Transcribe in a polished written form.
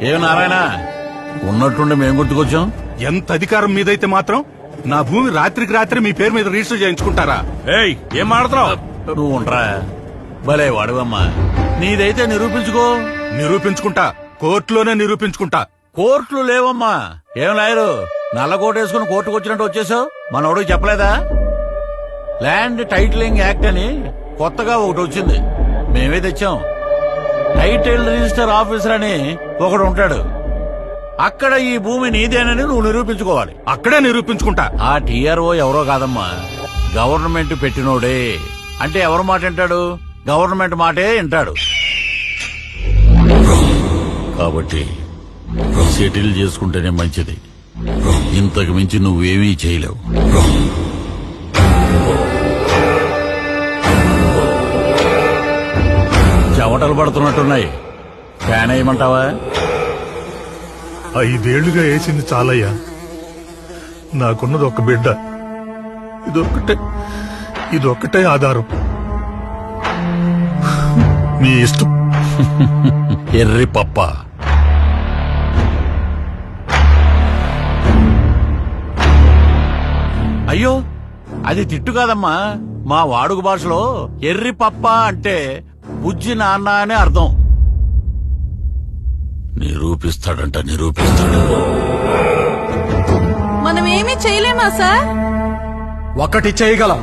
ఏం నారాయణ ఉన్నట్టుండి మేము గుర్తుకొచ్చాం. ఎంత అధికారం మీదైతే మాత్రం నా భూమి రాత్రికి రాత్రి మీ పేరు మీద రిజిస్టర్ చేయించుకుంటారా? ఏయ్ ఏం మాడుతున్నావు? నువ్వు ఉండరా భలే వాడువమ్మా. నీదైతే నిరూపించుకో. నిరూపించుకుంటా, కోర్టులోనే నిరూపించుకుంటా. కోర్టులు లేవమ్మా. ఏం లాయరు నల్ల కోటేసుకుని కోర్టుకు వచ్చినట్టు వచ్చేసావు? మనోడికి చెప్పలేదా? ల్యాండ్ టైటిలింగ్ యాక్ట్ అని కొత్తగా ఒకటి వచ్చింది, మేమే తెచ్చాం. టైటిల్ రిజిస్టర్ ఆఫీసర్ అని ఒకడు ఉంటాడు. అక్కడ ఈ భూమి నీదేనని నువ్వు నిరూపించుకోవాలి. అక్కడే నిరూపించుకుంటా. ఆ టీఆర్ఓ ఎవరో కాదమ్మా, గవర్నమెంట్ పెట్టినోడే. అంటే ఎవరి మాట వింటాడు? గవర్నమెంట్ మాటే వింటాడు. కాబట్టి సెటిల్ చేసుకుంటేనే మంచిది. ఇంతకు మించి నువ్వేమీ చేయలేవు. చెమటలు పడుతున్నట్టున్నాయి, ఫ్యాన్ వేయమంటావా? 5 ఏళ్లుగా వేసింది చాలయ్యా. నాకున్నది ఒక బిడ్డ, ఇదొక్కటే ఆధారం. మీ ఇష్టం. ఎర్రి పప్ప. అయ్యో అది తిట్టు కాదమ్మా. మా వాడుక భాషలో ఎర్రి పప్ప అంటే బుజ్జి నాన్న అనే అర్థం. నిరూపిస్తాడంట, నిరూపిస్తాడు. మనం ఏమీ చేయలేమా సార్? ఒక్కటి చేయగలం.